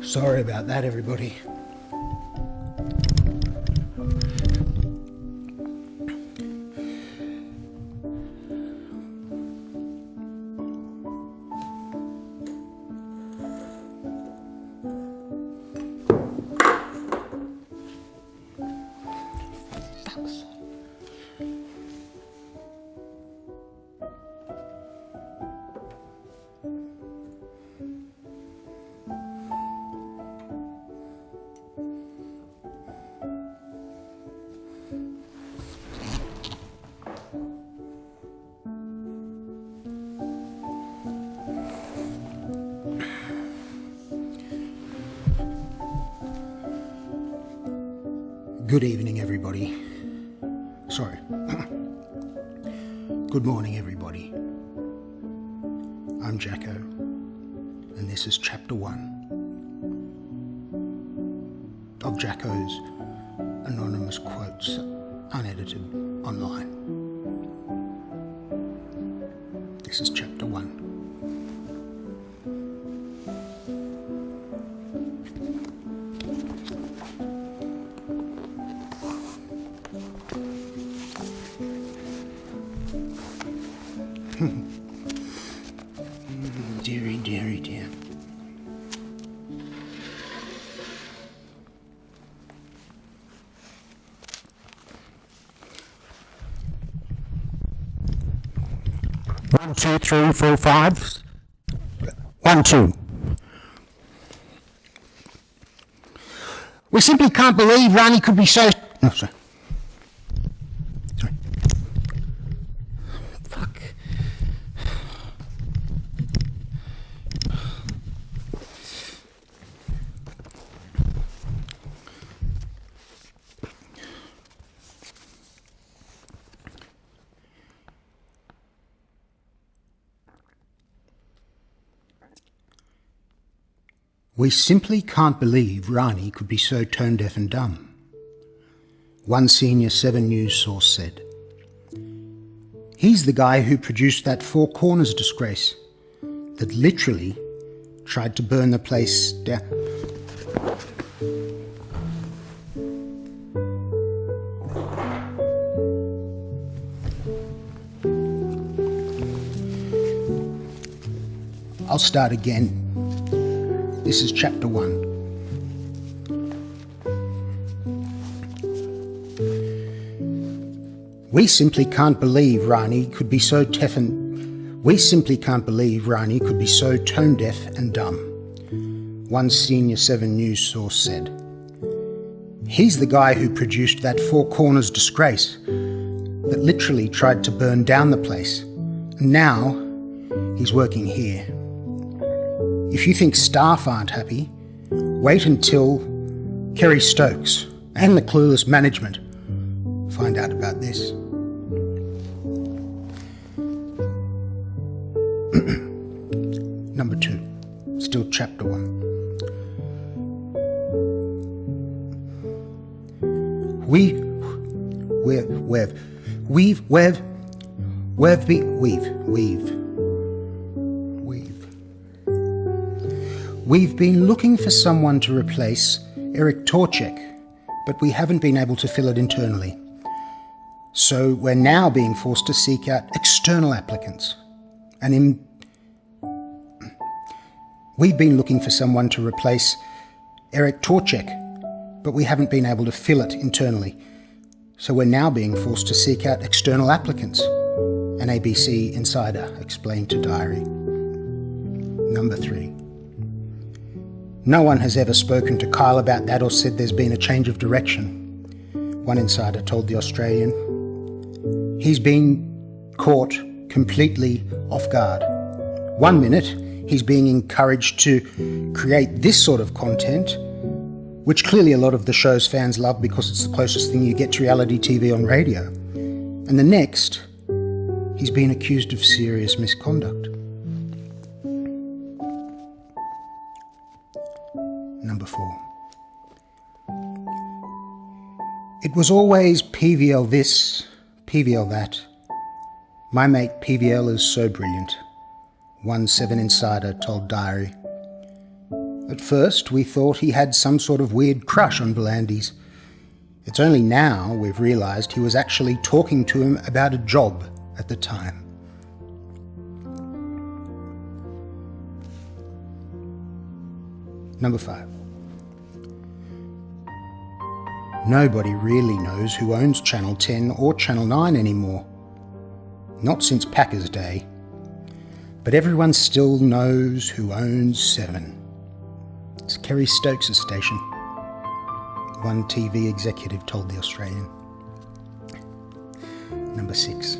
Sorry about that, everybody. Good evening, everybody. Sorry. Good morning, everybody. I'm Jacko, and this is Chapter 1 of Jacko's Anonymous Quotes, Unedited, Online. This is Chapter 1. Dearie, dearie, dear. One, two, three, four, five. 1, 2. We simply can't believe Rani could be so... No, sorry. Fuck. We simply can't believe Rani could be so tone-deaf and dumb, one senior 7 News source said. He's the guy who produced that Four Corners disgrace that literally tried to burn the place down. I'll start again. This is Chapter 1. We simply can't believe Rani could be so We simply can't believe Rani could be so tone-deaf and dumb, one senior 7 News source said. He's the guy who produced that Four Corners disgrace that literally tried to burn down the place. And now he's working here. If you think staff aren't happy, wait until Kerry Stokes and the clueless management find out about this. Number 2, still Chapter 1. We've been looking for someone to replace Eric Torchek, but we haven't been able to fill it internally. So we're now being forced to seek out external applicants. We've been looking for someone to replace Eric Torchek, but we haven't been able to fill it internally. So we're now being forced to seek out external applicants, an ABC insider explained to Diary. Number 3. No one has ever spoken to Kyle about that or said there's been a change of direction, one insider told The Australian. He's been caught completely off guard. 1 minute, he's being encouraged to create this sort of content, which clearly a lot of the show's fans love because it's the closest thing you get to reality TV on radio. And the next, he's been accused of serious misconduct. Number 4. It was always PVL this, PVL that. My mate PVL is so brilliant, one 7 insider told Diary. At first, we thought he had some sort of weird crush on Volandis. It's only now we've realised he was actually talking to him about a job at the time. Number 5. Nobody really knows who owns Channel 10 or Channel 9 anymore. Not since Packer's day. But everyone still knows who owns 7. It's Kerry Stokes' station. One TV executive told The Australian. Number 6.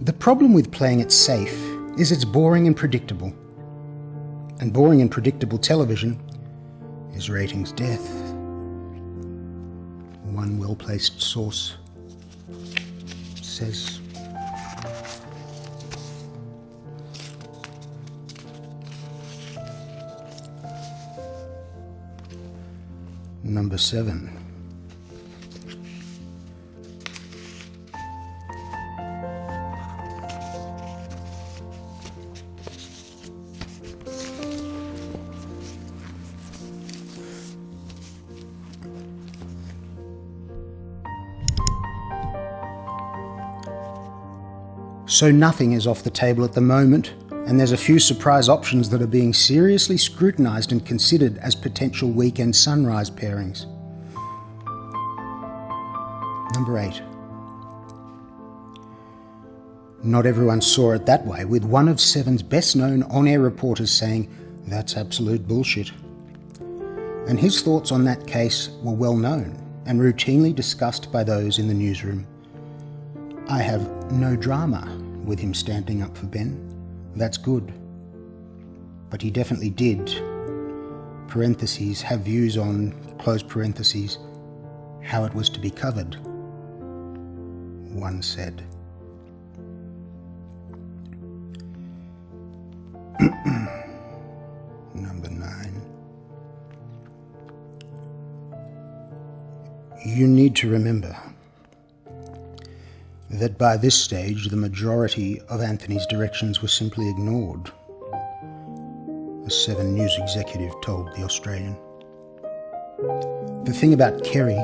The problem with playing it safe is it's boring and predictable. And boring and predictable television is ratings death. One well-placed source says. Number 7. So nothing is off the table at the moment, and there's a few surprise options that are being seriously scrutinised and considered as potential weekend sunrise pairings. Number 8. Not everyone saw it that way, with one of 7's best-known on-air reporters saying, "That's absolute bullshit." And his thoughts on that case were well known and routinely discussed by those in the newsroom. I have no drama with him standing up for Ben. That's good. But he definitely did, parentheses, have views on, close parentheses, how it was to be covered, one said. Number 9. You need to remember that by this stage the majority of Anthony's directions were simply ignored, the 7 News executive told The Australian. The thing about Kerry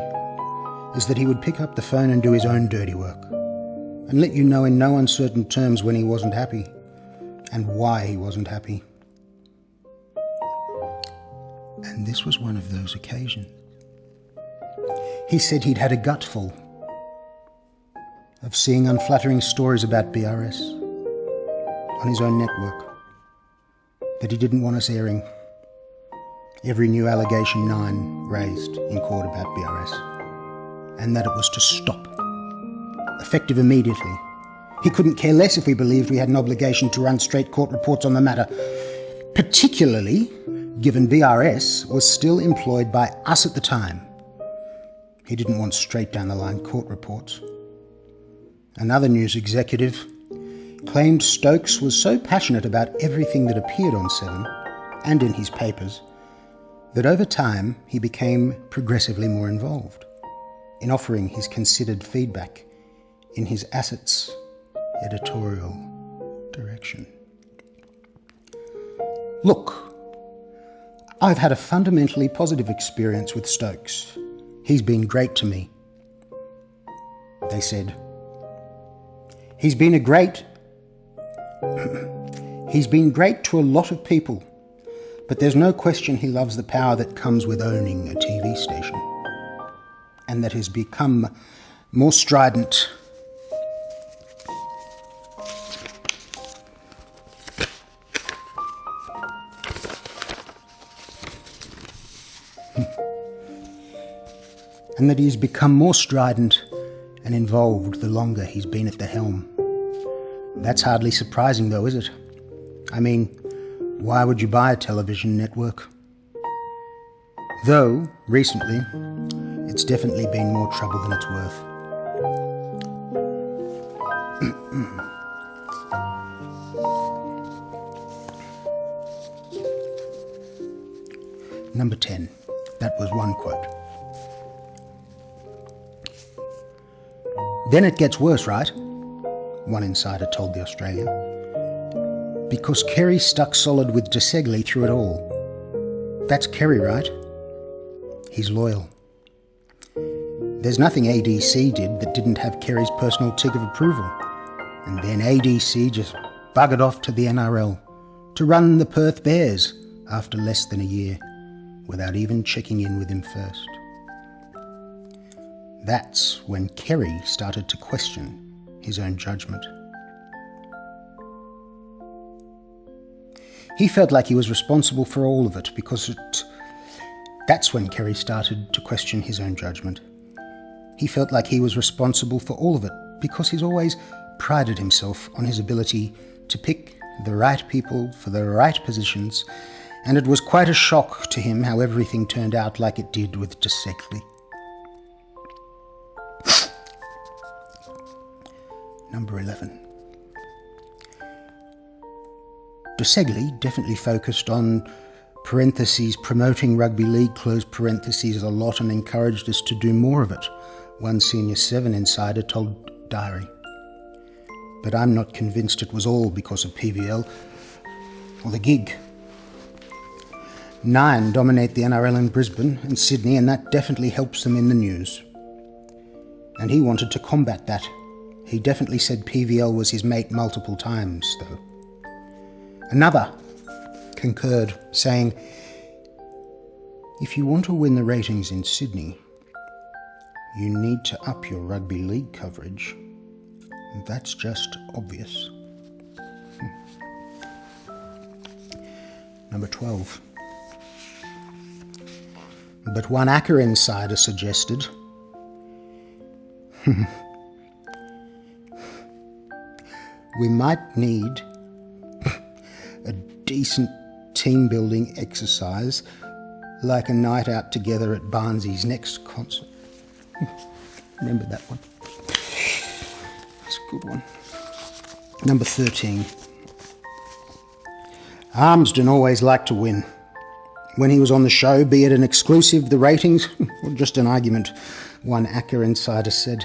is that he would pick up the phone and do his own dirty work, and let you know in no uncertain terms when he wasn't happy, and why he wasn't happy. And this was one of those occasions. He said he'd had a gutful of seeing unflattering stories about BRS on his own network, that he didn't want us airing every new allegation 9 raised in court about BRS, and that it was to stop, effective immediately. He couldn't care less if we believed we had an obligation to run straight court reports on the matter, particularly given BRS was still employed by us at the time. He didn't want straight down the line court reports. Another news executive claimed Stokes was so passionate about everything that appeared on 7 and in his papers that over time he became progressively more involved in offering his considered feedback in his Assets editorial direction. Look, I've had a fundamentally positive experience with Stokes. He's been great to me, they said. He's been great to a lot of people, but there's no question he loves the power that comes with owning a TV station, and that has become more strident. And that he's become more strident and involved the longer he's been at the helm. That's hardly surprising though, is it? I mean, why would you buy a television network? Though, recently, it's definitely been more trouble than it's worth. Number 10. That was one quote. Then it gets worse, right? One insider told The Australian. Because Kerry stuck solid with de Segley through it all. That's Kerry, right? He's loyal. There's nothing ADC did that didn't have Kerry's personal tick of approval. And then ADC just buggered off to the NRL to run the Perth Bears after less than a year, without even checking in with him first. That's when Kerry started to question his own judgment. He felt like he was responsible for all of it That's when Kerry started to question his own judgment. He felt like he was responsible for all of it because he's always prided himself on his ability to pick the right people for the right positions, and it was quite a shock to him how everything turned out like it did with de Segley. Number 11. De Segley definitely focused on promoting rugby league a lot and encouraged us to do more of it, one Senior 7 insider told Diary. But I'm not convinced it was all because of PVL or the gig. 9 dominate the NRL in Brisbane and Sydney, and that definitely helps them in the news. And he wanted to combat that. He definitely said PVL was his mate multiple times, though. Another concurred, saying, if you want to win the ratings in Sydney, you need to up your rugby league coverage. That's just obvious. Number 12. But one ACCA insider suggested we might need a decent team-building exercise like a night out together at Barnsley's next concert. Remember that one? That's a good one. Number 13. Armsden always liked to win. When he was on the show, be it an exclusive, the ratings, or just an argument, one ACCA insider said.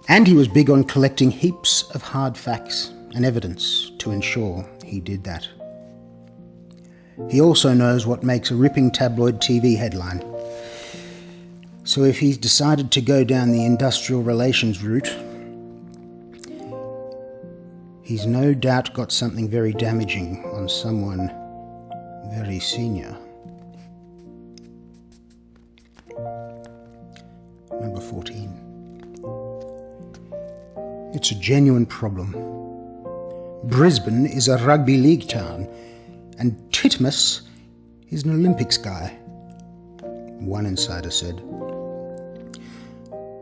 And he was big on collecting heaps of hard facts and evidence to ensure he did that. He also knows what makes a ripping tabloid TV headline. So if he's decided to go down the industrial relations route, he's no doubt got something very damaging on someone very senior. Number 14. It's a genuine problem. Brisbane is a rugby league town, and Titmus is an Olympics guy, one insider said.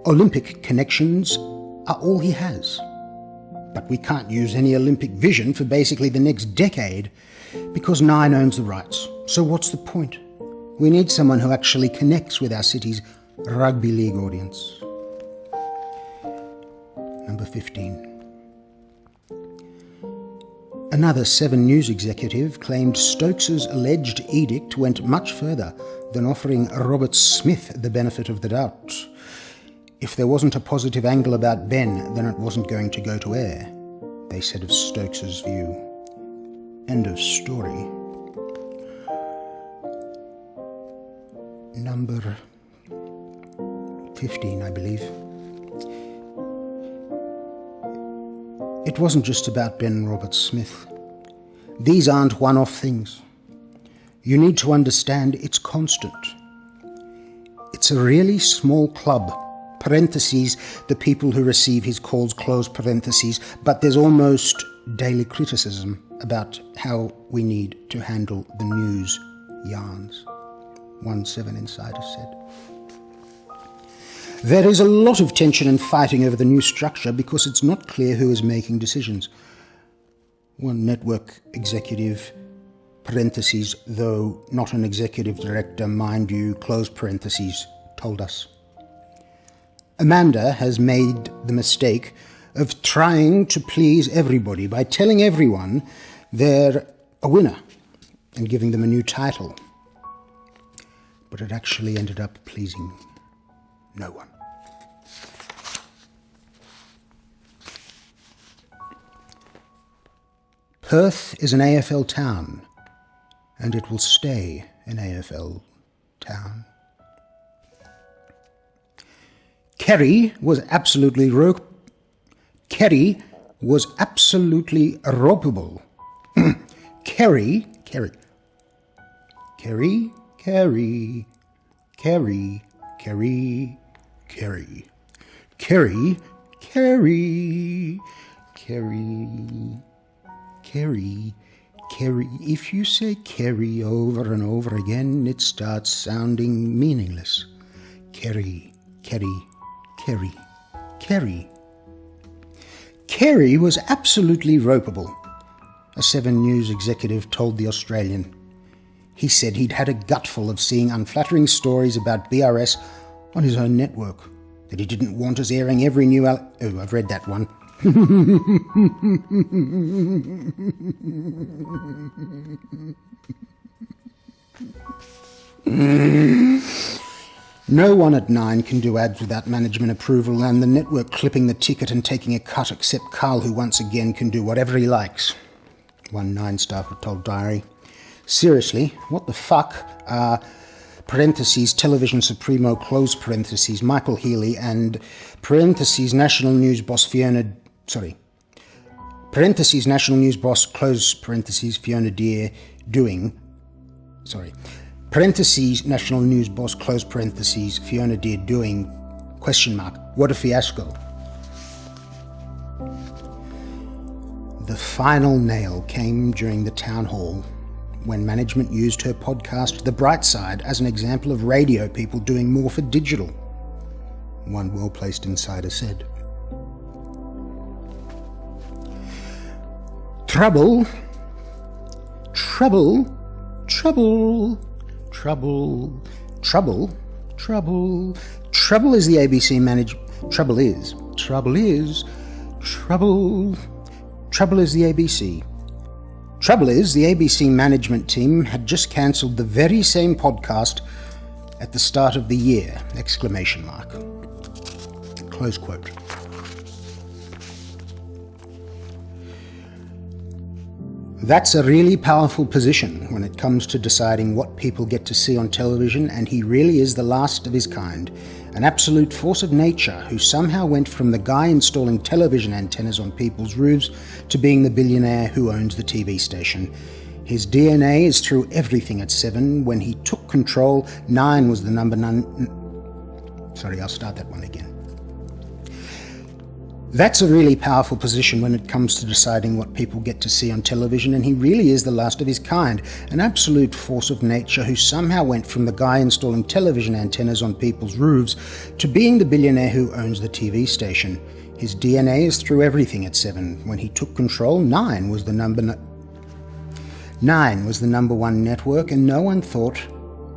Olympic connections are all he has, but we can't use any Olympic vision for basically the next decade because 9 owns the rights. So what's the point? We need someone who actually connects with our city's rugby league audience. Number 15. Another 7 News executive claimed Stokes's alleged edict went much further than offering Robert Smith the benefit of the doubt. If there wasn't a positive angle about Ben, then it wasn't going to go to air, they said of Stokes's view. End of story. Number 15, I believe. It wasn't just about Ben and Robert Smith. These aren't one-off things. You need to understand it's constant. It's a really small club, parentheses, the people who receive his calls, close parentheses, but there's almost daily criticism about how we need to handle the news yarns, one 7 insider said. There is a lot of tension and fighting over the new structure because it's not clear who is making decisions. One network executive, parentheses, though not an executive director, mind you, close parentheses, told us. Amanda has made the mistake of trying to please everybody by telling everyone they're a winner and giving them a new title. But it actually ended up pleasing no one. Perth is an AFL town, and it will stay an AFL town. Kerry was absolutely ropeable. Kerry Kerry. If you say Kerry over and over again, it starts sounding meaningless. Kerry. Kerry was absolutely ropeable, a 7 News executive told The Australian. He said he'd had a gutful of seeing unflattering stories about BRS on his own network, that he didn't want us airing every new... I've read that one. No one at Nine can do ads without management approval, and the network clipping the ticket and taking a cut, except Carl, who once again can do whatever he likes, one Nine staffer told Diary. Seriously, what the fuck are parentheses Television Supremo close parentheses Michael Healy and parentheses National News boss parentheses National News boss close parentheses Fiona Deer doing parentheses National News boss close parentheses Fiona Deer doing question mark, what a fiasco. The final nail came during the town hall when management used her podcast The Bright Side as an example of radio people doing more for digital, one well-placed insider said. Trouble is the ABC Trouble is the ABC management team had just cancelled the very same podcast at the start of the year! ! Close quote. That's a really powerful position when it comes to deciding what people get to see on television, and he really is the last of his kind, an absolute force of nature who somehow went from the guy installing television antennas on people's roofs to being the billionaire who owns the TV station. His DNA is through everything at 7. When he took control, 9 was the number 9... Sorry, I'll start that one again. That's a really powerful position when it comes to deciding what people get to see on television, and he really is the last of his kind, an absolute force of nature who somehow went from the guy installing television antennas on people's roofs to being the billionaire who owns the TV station. His DNA is through everything at 7. When he took control, 9 was the number 1 network, and no one thought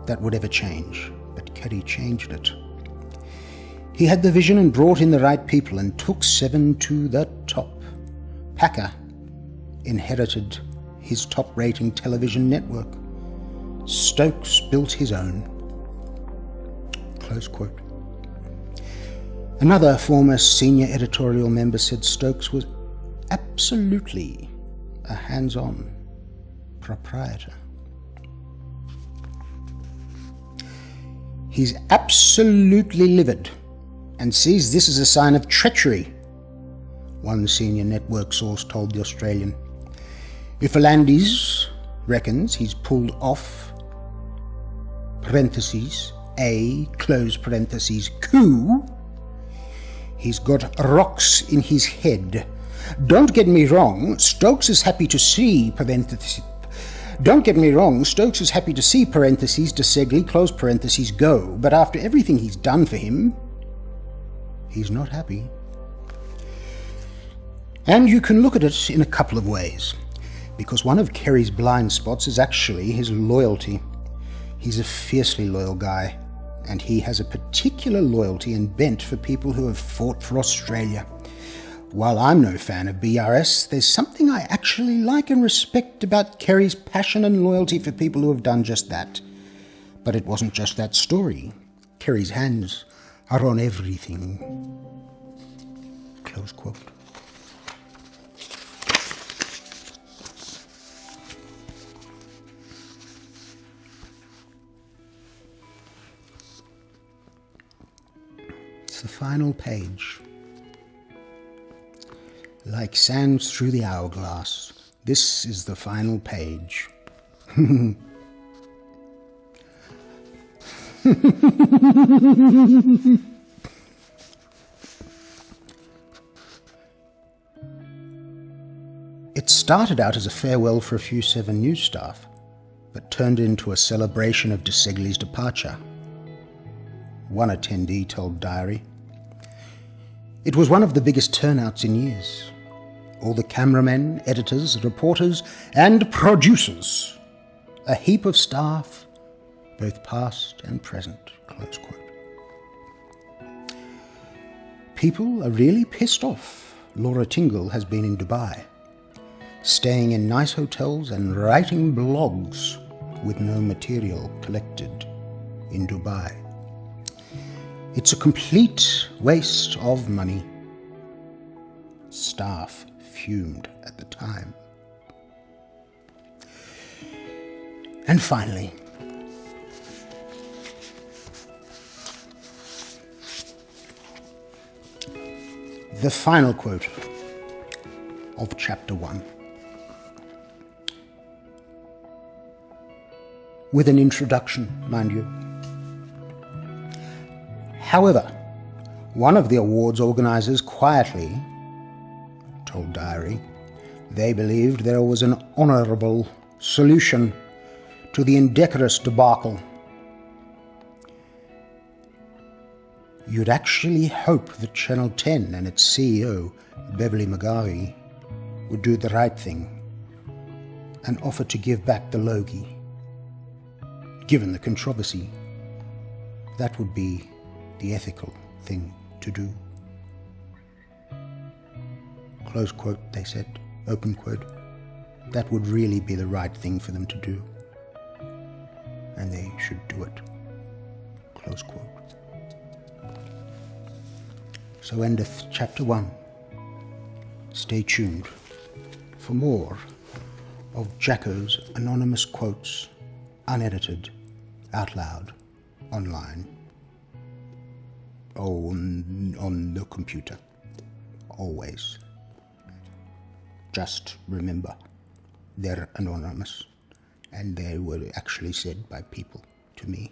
that would ever change. But Kerry changed it. He had the vision and brought in the right people and took 7 to the top. Packer inherited his top-rating television network. Stokes built his own. Close quote. Another former senior editorial member said Stokes was absolutely a hands-on proprietor. He's absolutely livid and sees this as a sign of treachery, one senior network source told The Australian. If Alandis reckons he's pulled off parentheses a close parentheses coup, he's got rocks in his head. Don't get me wrong, Stokes is happy to see parentheses Desegli close parentheses go, but after everything he's done for him, he's not happy. And you can look at it in a couple of ways, because one of Kerry's blind spots is actually his loyalty. He's a fiercely loyal guy, and he has a particular loyalty and bent for people who have fought for Australia. While I'm no fan of BRS, there's something I actually like and respect about Kerry's passion and loyalty for people who have done just that. But it wasn't just that story. Kerry's hands are on everything. Close quote. the final page. Like sands through the hourglass, this is the final page. It started out as a farewell for a few 7 News staff, but turned into a celebration of de Segley's departure. One attendee told Diary, "It was one of the biggest turnouts in years. All the cameramen, editors, reporters, and producers. A heap of staff, both past and present." Close quote. People are really pissed off. Laura Tingle has been in Dubai, staying in nice hotels and writing blogs with no material collected in Dubai. It's a complete waste of money. Staff fumed at the time. And finally, the final quote of Chapter 1. With an introduction, mind you. However, one of the awards organisers quietly told Diary they believed there was an honourable solution to the indecorous debacle. You'd actually hope that Channel 10 and its CEO, Beverly McGarvey, would do the right thing and offer to give back the Logie. Given the controversy, that would be the ethical thing to do. Close quote, they said, open quote. That would really be the right thing for them to do. And they should do it. Close quote. So endeth Chapter 1. Stay tuned for more of Jacko's anonymous quotes, unedited, out loud, online, on the computer, always. Just remember, they're anonymous, and they were actually said by people to me.